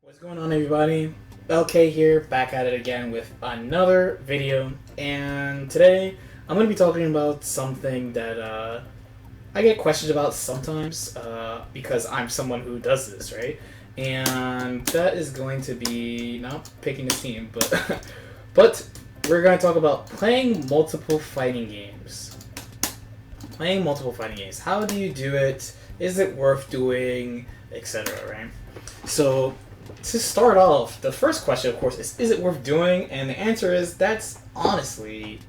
What's going on, everybody? LK here, back at it again with another video, and today I'm going to be talking about something that I get questions about sometimes because I'm someone who does this, right? And that is going to be not picking a team, but but we're going to talk about playing multiple fighting games. Playing multiple fighting games. How do you do it? Is it worth doing? Etc. Right? So to start off, the first question, of course, is it worth doing? And the answer is that's honestly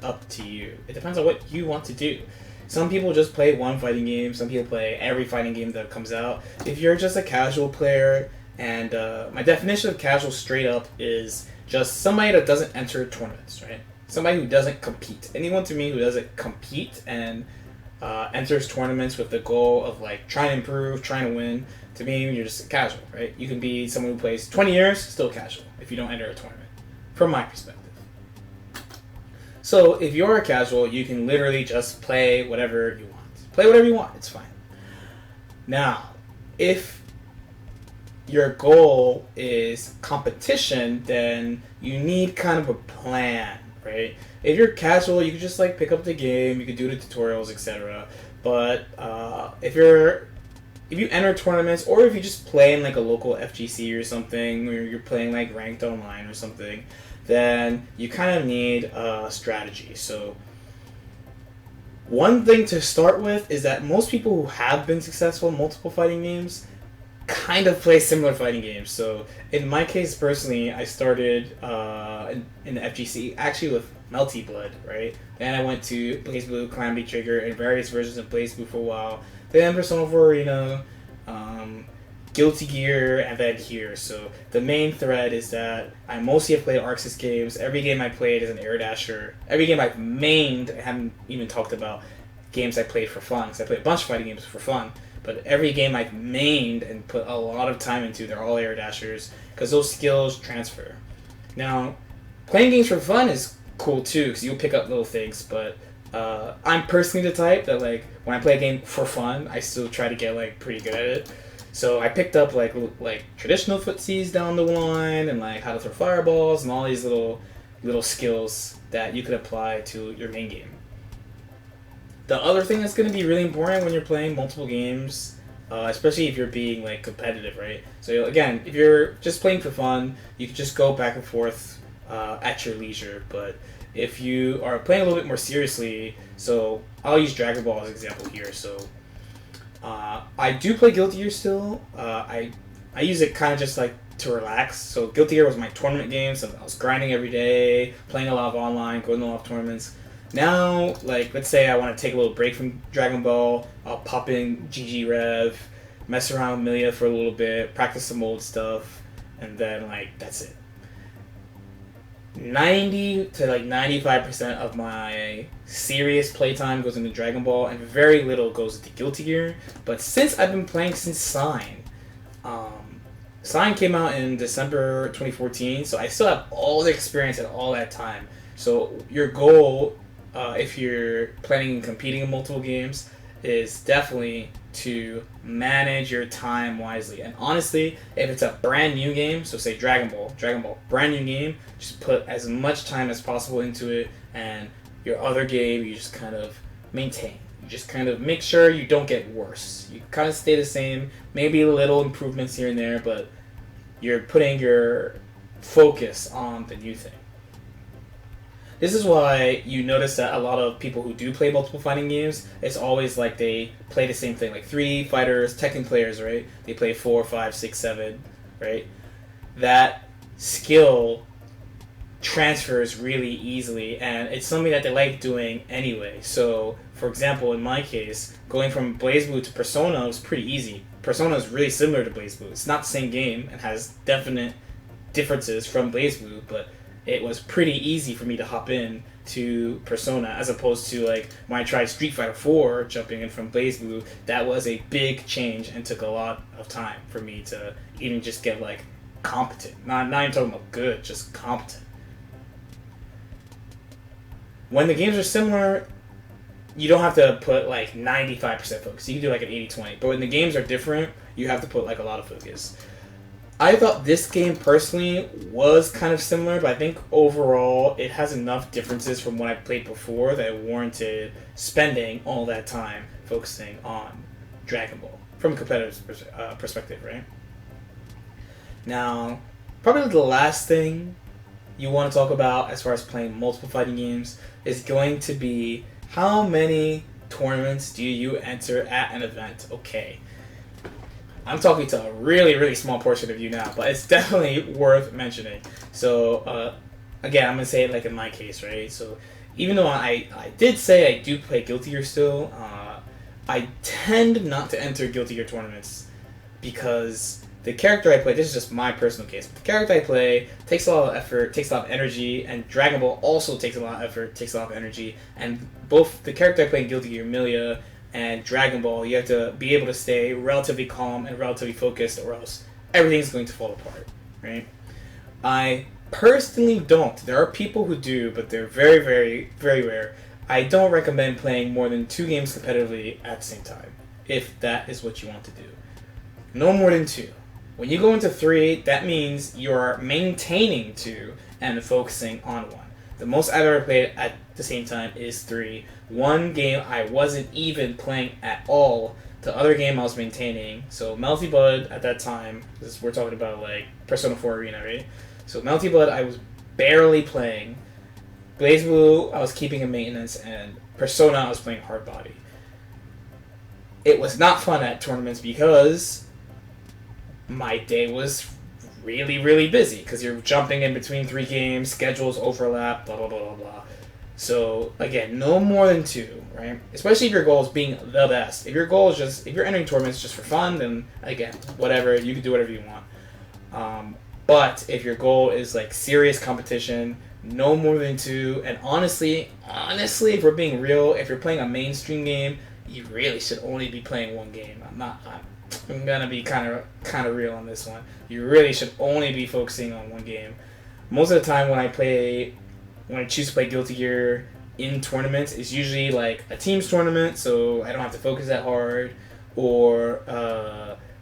up to you. It depends on what you want to do. Some people just play one fighting game. Some people play every fighting game that comes out. If you're just a casual player, and my definition of casual straight up is just somebody that doesn't enter tournaments, right? Somebody who doesn't compete. Anyone to me who doesn't compete and enters tournaments with the goal of like trying to improve, trying to win. To me, you're just casual, right? You can be someone who plays 20 years, still casual, if you don't enter a tournament, from my perspective. So if you're a casual, you can literally just play whatever you want. Play whatever you want, it's fine. Now, if your goal is competition, then you need kind of a plan, right? If you're casual, you can just like pick up the game, you can do the tutorials, etc. But if you enter tournaments, or if you just play in like a local FGC or something, or you're playing like ranked online or something, then you kind of need a strategy. So one thing to start with is that most people who have been successful in multiple fighting games kind of play similar fighting games. So in my case personally, I started in the FGC actually with Melty Blood, right? Then I went to BlazBlue, Calamity Trigger, and various versions of BlazBlue for a while. Then Persona 4 Arena, Guilty Gear, and then here. So the main thread is that I mostly have played ArcSys games. Every game I played is an Air Dasher. Every game I've mained, I haven't even talked about games I played for fun, because I played a bunch of fighting games for fun. But every game I've mained and put a lot of time into, they're all Air Dashers, because those skills transfer. Now, playing games for fun is cool too, because you'll pick up little things, but I'm personally the type that like when I play a game for fun, I still try to get like pretty good at it. So I picked up like traditional footsies down the line, and like how to throw fireballs and all these little skills that you could apply to your main game. The other thing that's going to be really important when you're playing multiple games, especially if you're being like competitive, right? So again, if you're just playing for fun, you can just go back and forth at your leisure. But if you are playing a little bit more seriously, so I'll use Dragon Ball as an example here. So I do play Guilty Gear still. I use it kind of just like to relax. So Guilty Gear was my tournament game, so I was grinding every day, playing a lot of online, going to a lot of tournaments. Now, like, let's say I want to take a little break from Dragon Ball, I'll pop in GG Rev, mess around with Milia for a little bit, practice some old stuff, and then, like, that's it. 90 to, like, 95% of my serious playtime goes into Dragon Ball, and very little goes into Guilty Gear. But since I've been playing since Sign, Sign came out in December 2014, so I still have all the experience at all that time. So your goal, if you're planning on competing in multiple games, is definitely to manage your time wisely. And honestly, if it's a brand new game, so say Dragon Ball, brand new game, just put as much time as possible into it, and your other game, you just kind of maintain. You just kind of make sure you don't get worse. You kind of stay the same, maybe little improvements here and there, but you're putting your focus on the new thing. This is why you notice that a lot of people who do play multiple fighting games, it's always like they play the same thing. Like 3 fighters, Tekken players, right? They play 4, 5, 6, 7, right? That skill transfers really easily, and it's something that they like doing anyway. So, for example, in my case, going from BlazBlue to Persona was pretty easy. Persona is really similar to BlazBlue. It's not the same game and has definite differences from BlazBlue, but it was pretty easy for me to hop in to Persona, as opposed to like when I tried Street Fighter 4, jumping in from BlazBlue. That was a big change and took a lot of time for me to even just get like competent. Not even talking about good, just competent. When the games are similar, you don't have to put like 95% focus. You can do like an 80-20. But when the games are different, you have to put like a lot of focus. I thought this game personally was kind of similar, but I think overall it has enough differences from what I played before that it warranted spending all that time focusing on Dragon Ball from a competitive perspective, right? Now, probably the last thing you want to talk about as far as playing multiple fighting games is going to be how many tournaments do you enter at an event? Okay. I'm talking to a really, really small portion of you now, but it's definitely worth mentioning. So, again, I'm going to say it like in my case, right? So, even though I did say I do play Guilty Gear still, I tend not to enter Guilty Gear tournaments because the character I play, this is just my personal case, but the character I play takes a lot of effort, takes a lot of energy, and Dragon Ball also takes a lot of effort, takes a lot of energy, and both the character I play in Guilty Gear, Milia, and Dragon Ball, you have to be able to stay relatively calm and relatively focused, or else everything's going to fall apart, right? I personally don't. There are people who do, but they're very, very, very rare. I don't recommend playing more than 2 games competitively at the same time, if that is what you want to do. No more than 2. When you go into 3, that means you're maintaining 2 and focusing on 1. The most I've ever played at the same time is 3. One game I wasn't even playing at all. The other game I was maintaining. So Melty Blood at that time, we're talking about like Persona 4 Arena, right? So Melty Blood I was barely playing. Blaze Blue I was keeping in maintenance, and Persona I was playing Hard Body. It was not fun at tournaments because my day was really, really busy because you're jumping in between 3 games, schedules overlap, blah, blah, blah, blah, blah. So, again, no more than 2, right? Especially if your goal is being the best. If your goal is just, if you're entering tournaments just for fun, then, again, whatever, you can do whatever you want. But if your goal is, like, serious competition, no more than 2. And honestly, if we're being real, if you're playing a mainstream game, you really should only be playing 1 game. I'm gonna be kind of real on this one. You really should only be focusing on 1 game. Most of the time when I choose to play Guilty Gear in tournaments, it's usually like a teams tournament, so I don't have to focus that hard, or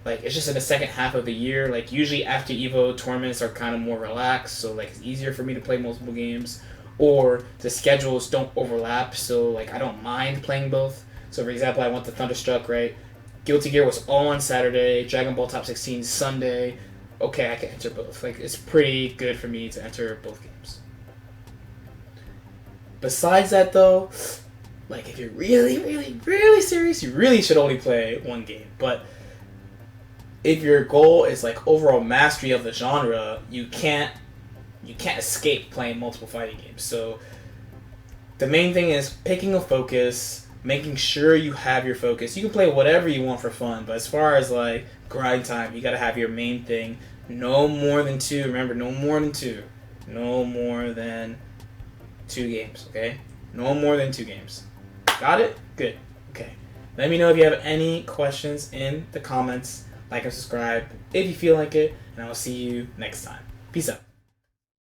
like it's just in the second half of the year. Like usually after Evo, tournaments are kind of more relaxed, so like it's easier for me to play multiple games, or the schedules don't overlap, so like I don't mind playing both. So for example, I went to Thunderstruck, right? Guilty Gear was all on Saturday, Dragon Ball Top 16 Sunday. Okay, I can enter both. Like, it's pretty good for me to enter both games. Besides that, though, like, if you're really, really, really serious, you really should only play 1 game. But if your goal is, like, overall mastery of the genre, you can't escape playing multiple fighting games. So the main thing is picking a focus, making sure you have your focus. You can play whatever you want for fun, but as far as like grind time, you gotta have your main thing. No more than 2. Remember, no more than 2. No more than 2 games, okay? No more than 2 games. Got it? Good. Okay. Let me know if you have any questions in the comments. Like and subscribe if you feel like it, and I will see you next time. Peace out.